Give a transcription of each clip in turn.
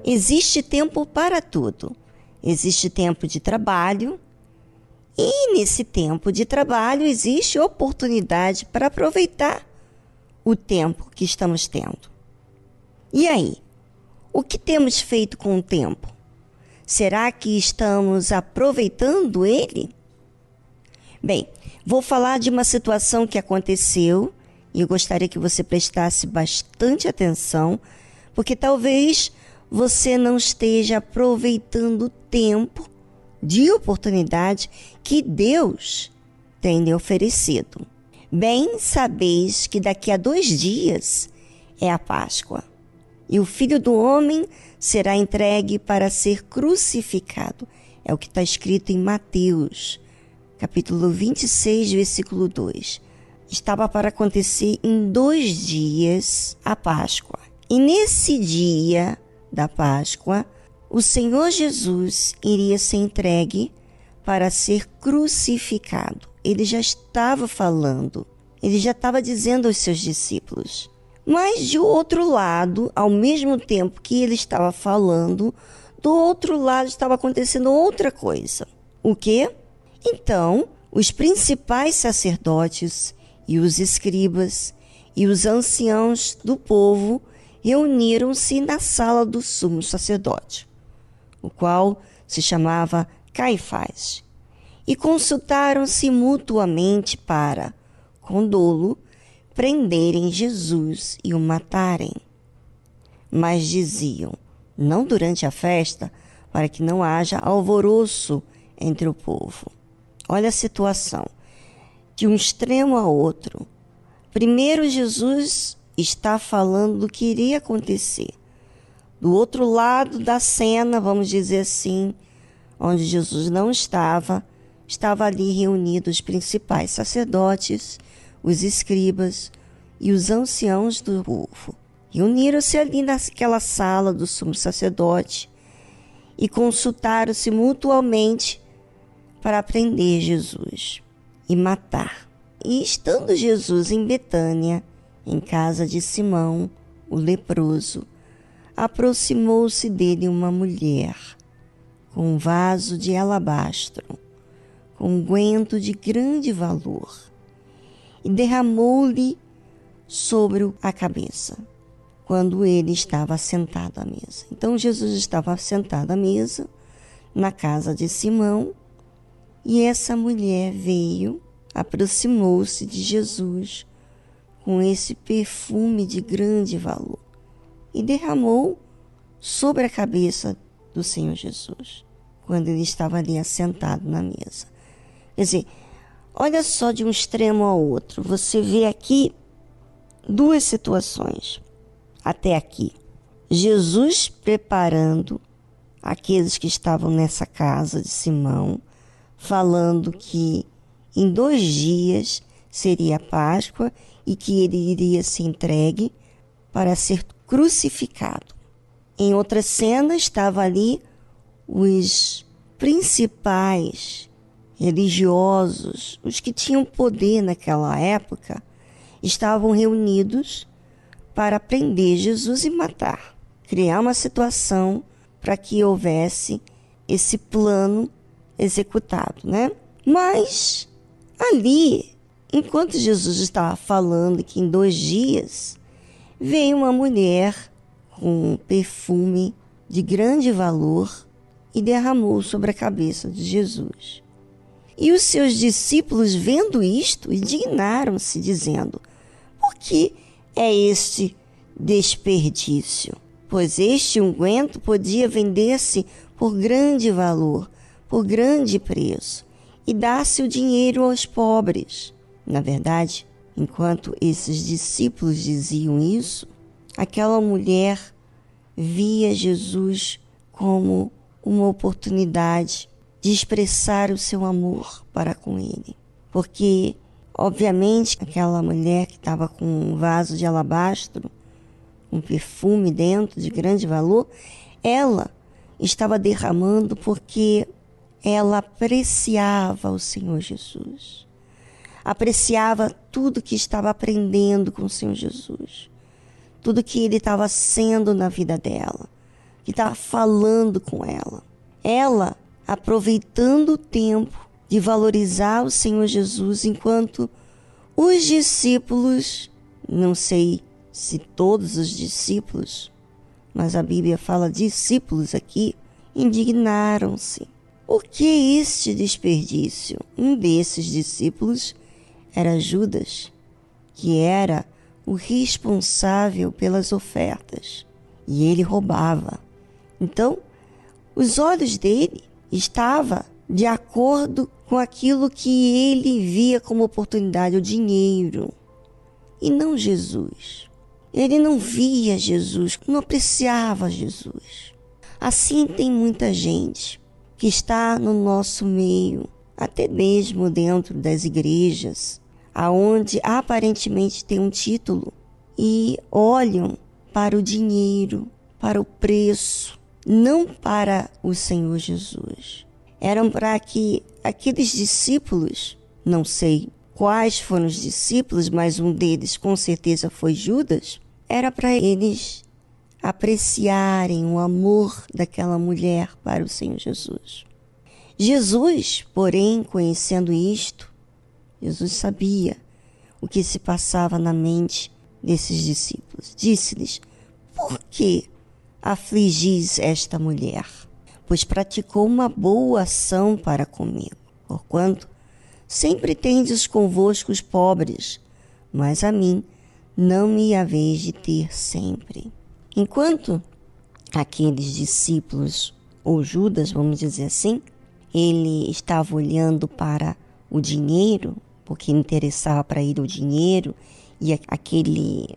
Existe tempo para tudo. Existe tempo de trabalho e nesse tempo de trabalho existe oportunidade para aproveitar o tempo que estamos tendo. E aí? O que temos feito com o tempo? Será que estamos aproveitando ele? Bem, vou falar de uma situação que aconteceu e eu gostaria que você prestasse bastante atenção, porque talvez você não esteja aproveitando o tempo de oportunidade que Deus tem lhe oferecido. Bem sabeis que daqui a 2 dias é a Páscoa, e o Filho do Homem será entregue para ser crucificado. É o que está escrito em Mateus, capítulo 26, versículo 2. Estava para acontecer em 2 dias a Páscoa. E nesse dia da Páscoa, o Senhor Jesus iria ser entregue para ser crucificado. Ele já estava falando, ele já estava dizendo aos seus discípulos. Mas de outro lado, ao mesmo tempo que ele estava falando, do outro lado estava acontecendo outra coisa. O quê? Então, os principais sacerdotes e os escribas e os anciãos do povo reuniram-se na sala do sumo sacerdote, o qual se chamava Caifás, e consultaram-se mutuamente para, com dolo, prenderem Jesus e o matarem. Mas diziam, não durante a festa, para que não haja alvoroço entre o povo. Olha a situação, de um extremo a outro. Primeiro, Jesus está falando do que iria acontecer. Do outro lado da cena, vamos dizer assim, onde Jesus não estava ali reunidos os principais sacerdotes, os escribas e os anciãos do povo. Reuniram-se ali naquela sala do sumo sacerdote e consultaram-se mutuamente para prender Jesus e matar. E estando Jesus em Betânia, em casa de Simão, o leproso, aproximou-se dele uma mulher com um vaso de alabastro, com unguento de grande valor, e derramou-lhe sobre a cabeça, quando ele estava sentado à mesa. Então Jesus estava sentado à mesa, na casa de Simão, e essa mulher veio, aproximou-se de Jesus com esse perfume de grande valor e derramou sobre a cabeça do Senhor Jesus, quando ele estava ali assentado na mesa. Quer dizer, olha só, de um extremo ao outro, você vê aqui 2 situações até aqui. Jesus preparando aqueles que estavam nessa casa de Simão, falando que em 2 dias seria a Páscoa e que ele iria ser entregue para ser crucificado. Em outra cena, estava ali os principais religiosos, os que tinham poder naquela época, estavam reunidos para prender Jesus e matar. Criar uma situação para que houvesse esse plano executado, né? Mas ali, enquanto Jesus estava falando que em 2 dias, veio uma mulher com um perfume de grande valor e derramou sobre a cabeça de Jesus. E os seus discípulos, vendo isto, indignaram-se, dizendo: por que é este desperdício? Pois este unguento podia vender-se por grande valor, por grande preço, e dar-se o dinheiro aos pobres. Na verdade, enquanto esses discípulos diziam isso, aquela mulher via Jesus como uma oportunidade de expressar o seu amor para com ele. Porque, obviamente, aquela mulher que estava com um vaso de alabastro, um perfume dentro de grande valor, ela estava derramando porque ela apreciava o Senhor Jesus. Apreciava tudo que estava aprendendo com o Senhor Jesus. Tudo que ele estava sendo na vida dela. que estava falando com ela. Ela aproveitando o tempo de valorizar o Senhor Jesus, enquanto os discípulos, não sei se todos os discípulos, mas a Bíblia fala discípulos aqui, indignaram-se. Por que este desperdício? Um desses discípulos era Judas, que era o responsável pelas ofertas, e ele roubava. Então, os olhos dele estavam de acordo com aquilo que ele via como oportunidade, o dinheiro, e não Jesus. Ele não via Jesus, não apreciava Jesus. Assim tem muita gente que está no nosso meio, até mesmo dentro das igrejas, aonde aparentemente tem um título e olham para o dinheiro, para o preço, não para o Senhor Jesus. Eram para que aqueles discípulos, não sei quais foram os discípulos, mas um deles com certeza foi Judas, era para eles apreciarem o amor daquela mulher para o Senhor Jesus. Jesus, porém, conhecendo isto, Jesus sabia o que se passava na mente desses discípulos. Disse-lhes: por que afligis esta mulher? Pois praticou uma boa ação para comigo. Porquanto sempre tendes convosco os pobres, mas a mim não me haveis de ter sempre. Enquanto aqueles discípulos, ou Judas, vamos dizer assim, ele estava olhando para o dinheiro, porque interessava para ele o dinheiro e aquele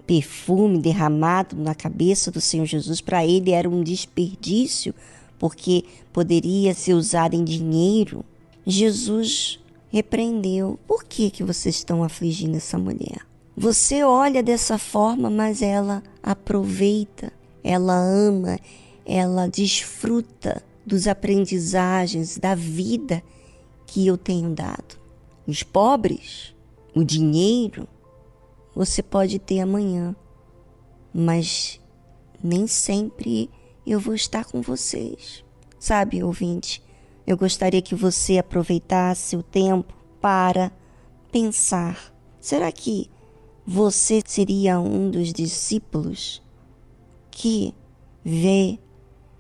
perfume derramado na cabeça do Senhor Jesus, para ele era um desperdício, porque poderia ser usado em dinheiro. Jesus repreendeu: por que vocês estão afligindo essa mulher? Você olha dessa forma, mas ela aproveita, ela ama, ela desfruta dos aprendizagens da vida que eu tenho dado. Os pobres, o dinheiro, você pode ter amanhã, mas nem sempre eu vou estar com vocês. Sabe, ouvinte, eu gostaria que você aproveitasse o tempo para pensar: será que você seria um dos discípulos que vê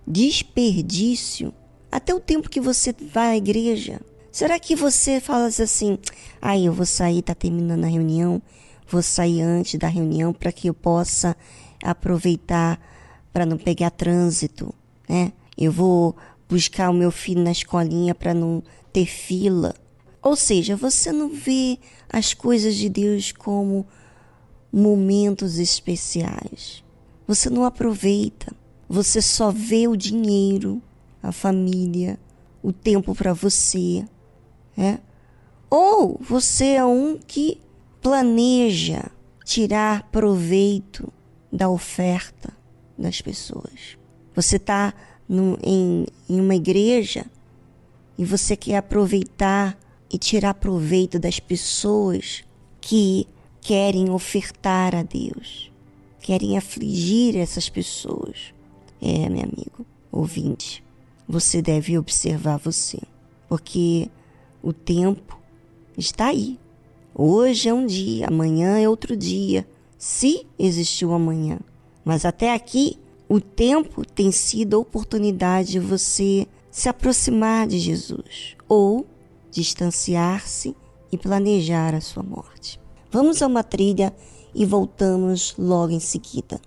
desperdício até o tempo que você vai à igreja? Será que você fala assim: eu vou sair, tá terminando a reunião, vou sair antes da reunião para que eu possa aproveitar para não pegar trânsito, né? Eu vou buscar o meu filho na escolinha para não ter fila. Ou seja, você não vê as coisas de Deus como momentos especiais. Você não aproveita. Você só vê o dinheiro, a família, o tempo para você, né? Ou você é um que planeja tirar proveito da oferta das pessoas. Você está em uma igreja e você quer aproveitar e tirar proveito das pessoas que querem ofertar a Deus, querem afligir essas pessoas. Meu amigo, ouvinte, você deve observar você, porque o tempo está aí. Hoje é um dia, amanhã é outro dia, se existiu amanhã. Mas até aqui, o tempo tem sido a oportunidade de você se aproximar de Jesus ou distanciar-se e planejar a sua morte. Vamos a uma trilha e voltamos logo em seguida.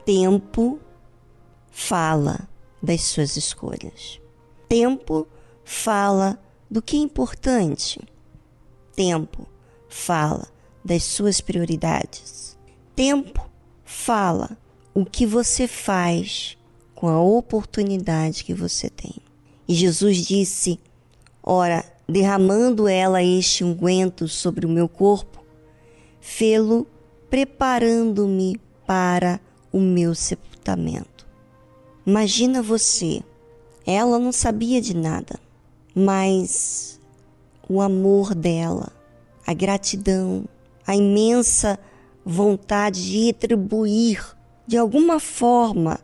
Tempo fala das suas escolhas. Tempo fala do que é importante. Tempo fala das suas prioridades. Tempo fala o que você faz com a oportunidade que você tem. E Jesus disse: ora, derramando ela este unguento sobre o meu corpo, fê-lo preparando-me para o meu sepultamento. Imagina você, ela não sabia de nada, mas o amor dela, a gratidão, a imensa vontade de retribuir de alguma forma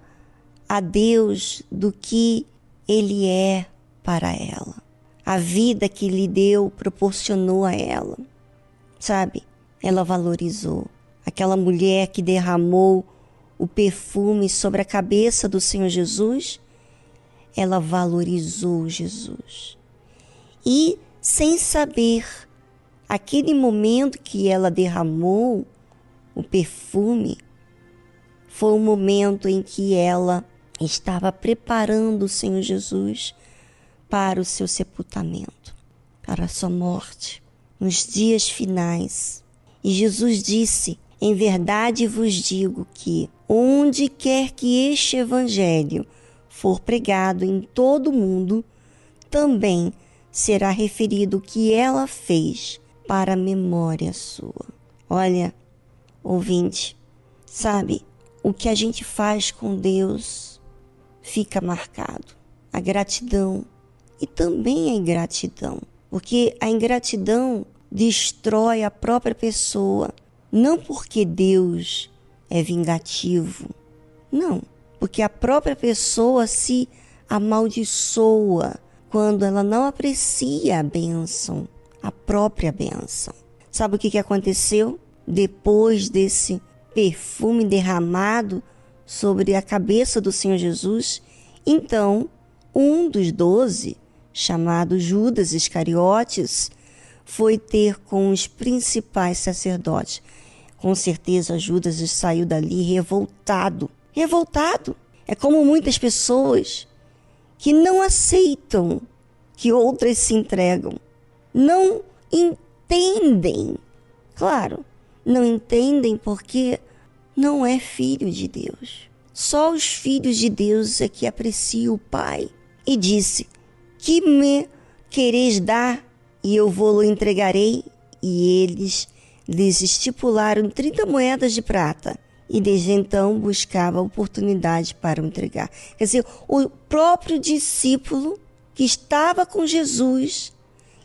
a Deus do que Ele é para ela. A vida que lhe deu, proporcionou a ela. Sabe, ela valorizou. Aquela mulher que derramou o perfume sobre a cabeça do Senhor Jesus, ela valorizou Jesus. E, sem saber, aquele momento que ela derramou o perfume, foi o momento em que ela estava preparando o Senhor Jesus para o seu sepultamento, para a sua morte, nos dias finais. E Jesus disse: em verdade vos digo que, onde quer que este evangelho for pregado em todo o mundo, também será referido o que ela fez para a memória sua. Olha, ouvinte, sabe, o que a gente faz com Deus fica marcado. A gratidão e também a ingratidão, porque a ingratidão destrói a própria pessoa, não porque Deus é vingativo, não, porque a própria pessoa se amaldiçoa quando ela não aprecia a bênção, a própria bênção. Sabe o que aconteceu depois desse perfume derramado sobre a cabeça do Senhor Jesus? Então, um dos 12, chamado Judas Iscariotes, foi ter com os principais sacerdotes. Com certeza Judas saiu dali revoltado. Revoltado. É como muitas pessoas que não aceitam que outras se entregam. Não entendem. Claro, não entendem porque não é filho de Deus. Só os filhos de Deus é que apreciam o Pai. E disse: que me quereis dar, e eu vou-lo entregarei. E eles lhes estipularam 30 moedas de prata. E desde então buscava a oportunidade para o entregar. Quer dizer, o próprio discípulo que estava com Jesus.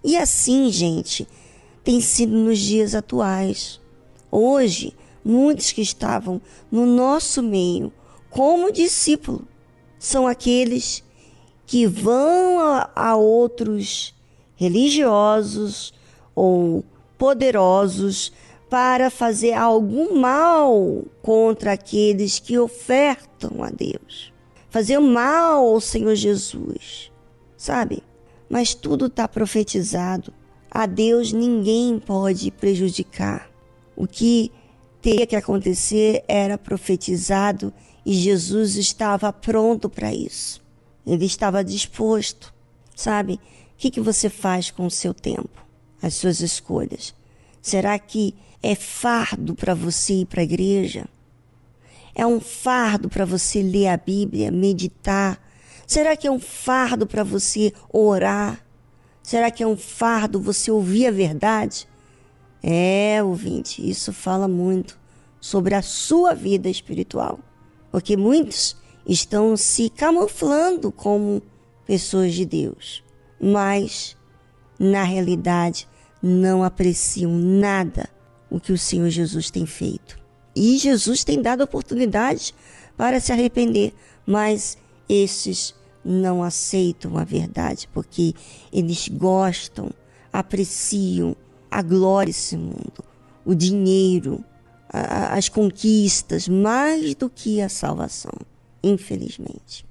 E assim, gente, tem sido nos dias atuais. Hoje, muitos que estavam no nosso meio como discípulo são aqueles que vão a outros religiosos ou poderosos para fazer algum mal contra aqueles que ofertam a Deus. Fazer mal ao Senhor Jesus, sabe? Mas tudo está profetizado. A Deus ninguém pode prejudicar. O que teria que acontecer era profetizado e Jesus estava pronto para isso. Ele estava disposto, sabe? O que você faz com o seu tempo? As suas escolhas? Será que é fardo para você ir para a igreja? É um fardo para você ler a Bíblia, meditar? Será que é um fardo para você orar? Será que é um fardo você ouvir a verdade? Ouvinte, isso fala muito sobre a sua vida espiritual. Porque muitos estão se camuflando como pessoas de Deus, mas, na realidade, não apreciam nada o que o Senhor Jesus tem feito. E Jesus tem dado oportunidades para se arrepender, mas esses não aceitam a verdade, porque eles gostam, apreciam a glória desse mundo, o dinheiro, as conquistas, mais do que a salvação, infelizmente.